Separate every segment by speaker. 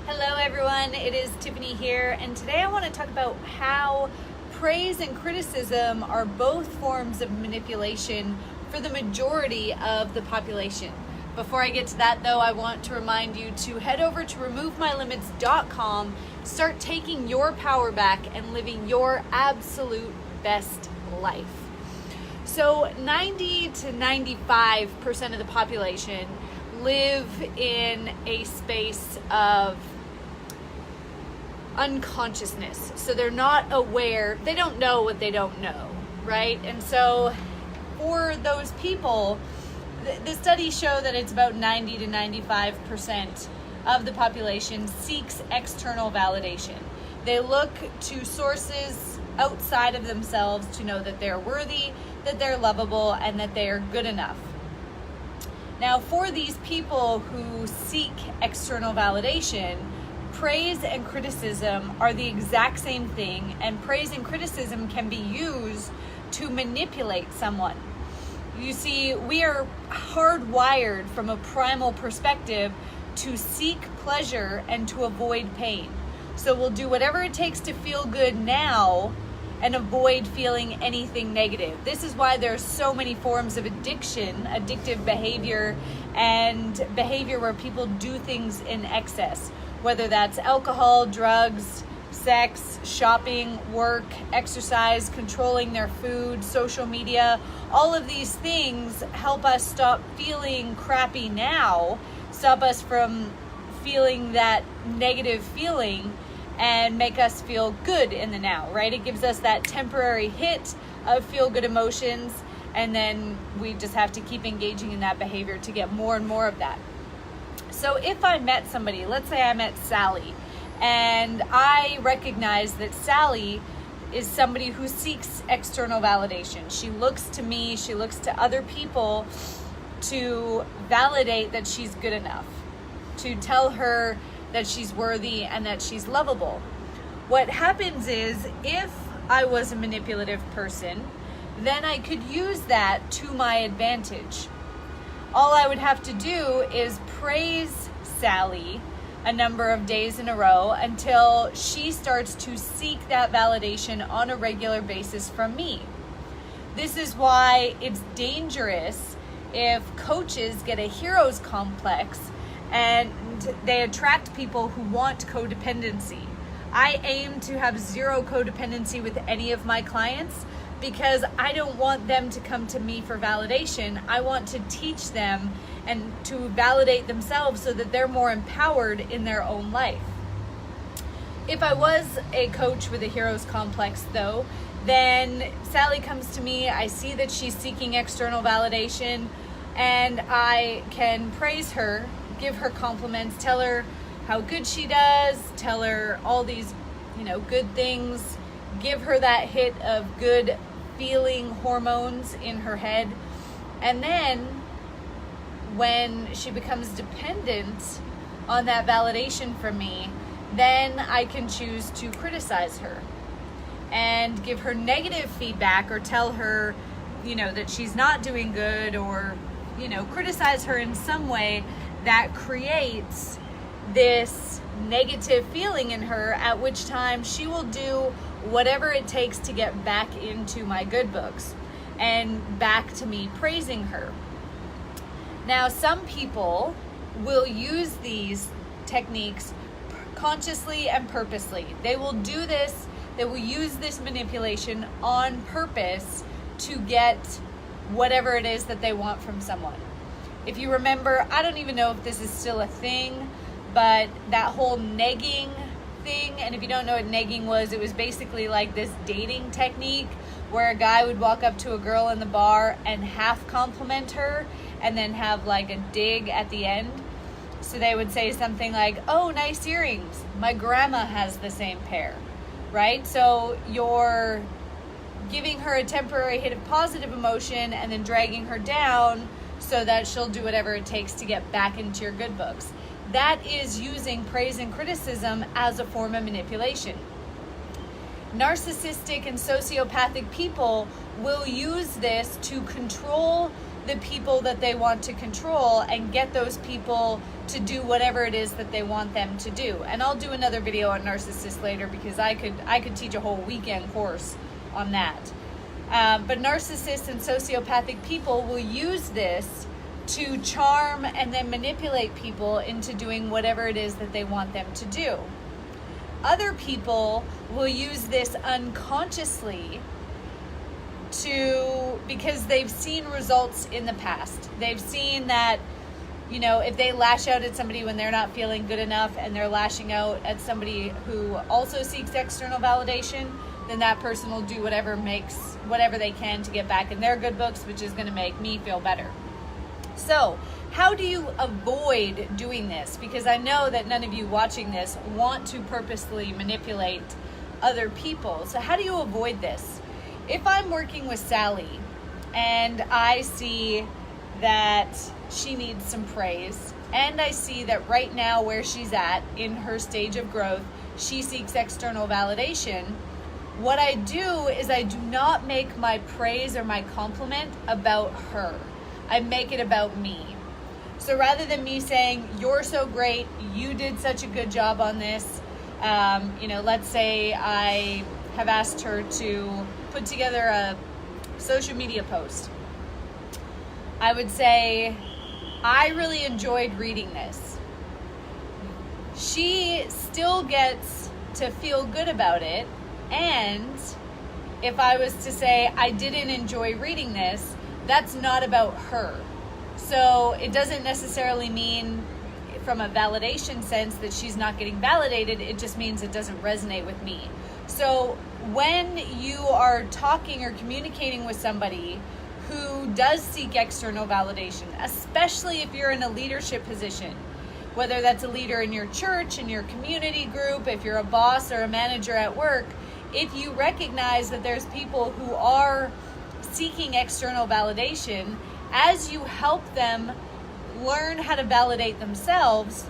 Speaker 1: Hello everyone, it is Tiffany here, and today I want to talk about how praise and criticism are both forms of manipulation for the majority of the population. Before I get to that though, I want to remind you to head over to removemylimits.com, start taking your power back and living your absolute best life. So 90 to 95% of the population live in a space of unconsciousness. So they're not aware, they don't know what they don't know, right? And so for those people, the studies show that it's about 90 to 95% of the population seeks external validation. They look to sources outside of themselves to know that they're worthy, that they're lovable, and that they are good enough. Now, for these people who seek external validation, praise and criticism are the exact same thing, and praise and criticism can be used to manipulate someone. You see, we are hardwired from a primal perspective to seek pleasure and to avoid pain. So we'll do whatever it takes to feel good now and avoid feeling anything negative. This is why there's so many forms of addiction, addictive behavior, and behavior where people do things in excess, whether that's alcohol, drugs, sex, shopping, work, exercise, controlling their food, social media. All of these things help us stop feeling crappy now, stop us from feeling that negative feeling, and make us feel good in the now, right? It gives us that temporary hit of feel-good emotions, and then we just have to keep engaging in that behavior to get more and more of that. So if I met somebody, let's say I met Sally, and I recognize that Sally is somebody who seeks external validation. She looks to me, she looks to other people to validate that she's good enough, to tell her that she's worthy and that she's lovable. What happens is, if I was a manipulative person, then I could use that to my advantage. All I would have to do is praise Sally a number of days in a row until she starts to seek that validation on a regular basis from me. This is why it's dangerous if coaches get a hero's complex and they attract people who want codependency. I aim to have zero codependency with any of my clients because I don't want them to come to me for validation. I want to teach them and to validate themselves so that they're more empowered in their own life. If I was a coach with a hero's complex though, then Sally comes to me, I see that she's seeking external validation, and I can praise her, give her compliments, tell her how good she does, tell her all these, good things, give her that hit of good feeling hormones in her head. And then when she becomes dependent on that validation from me, then I can choose to criticize her and give her negative feedback, or tell her, that she's not doing good, or, criticize her in some way that creates this negative feeling in her, at which time she will do whatever it takes to get back into my good books and back to me praising her. Now, some people will use these techniques consciously and purposely. They will do this, they will use this manipulation on purpose to get whatever it is that they want from someone. If you remember, I don't even know if this is still a thing, but that whole negging thing, and if you don't know what negging was, it was basically like this dating technique where a guy would walk up to a girl in the bar and half compliment her and then have like a dig at the end. So they would say something like, "Oh, nice earrings. My grandma has the same pair," right? So you're giving her a temporary hit of positive emotion and then dragging her down so that she'll do whatever it takes to get back into your good books. That is using praise and criticism as a form of manipulation. Narcissistic and sociopathic people will use this to control the people that they want to control and get those people to do whatever it is that they want them to do. And I'll do another video on narcissists later, because I could teach a whole weekend course on that. But narcissists and sociopathic people will use this to charm and then manipulate people into doing whatever it is that they want them to do. Other people will use this unconsciously because they've seen results in the past. They've seen that, if they lash out at somebody when they're not feeling good enough, and they're lashing out at somebody who also seeks external validation, then that person will do whatever they can to get back in their good books, which is going to make me feel better. So how do you avoid doing this? Because I know that none of you watching this want to purposely manipulate other people. So how do you avoid this? If I'm working with Sally and I see that she needs some praise, and I see that right now where she's at in her stage of growth, she seeks external validation, what I do is I do not make my praise or my compliment about her. I make it about me. So rather than me saying, "You're so great, you did such a good job on this," let's say I have asked her to put together a social media post. I would say, "I really enjoyed reading this." She still gets to feel good about it. And if I was to say, "I didn't enjoy reading this," that's not about her. So it doesn't necessarily mean from a validation sense that she's not getting validated. It just means it doesn't resonate with me. So when you are talking or communicating with somebody who does seek external validation, especially if you're in a leadership position, whether that's a leader in your church, in your community group, if you're a boss or a manager at work, if you recognize that there's people who are seeking external validation, as you help them learn how to validate themselves,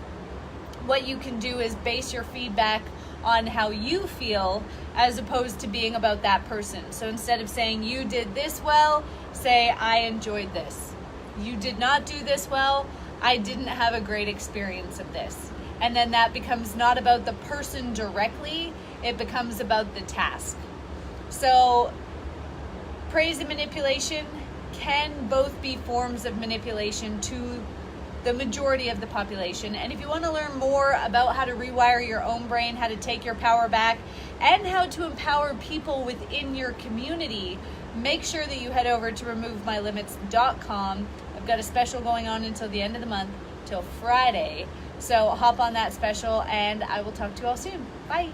Speaker 1: what you can do is base your feedback on how you feel as opposed to being about that person. So instead of saying, "You did this well," say, "I enjoyed this. You did not do this well. I didn't have a great experience of this." And then that becomes not about the person directly, it becomes about the task. So praise and manipulation can both be forms of manipulation to the majority of the population. And if you want to learn more about how to rewire your own brain, how to take your power back, and how to empower people within your community, make sure that you head over to removemylimits.com. I've got a special going on until the end of the month, till Friday. So hop on that special, and I will talk to you all soon. Bye.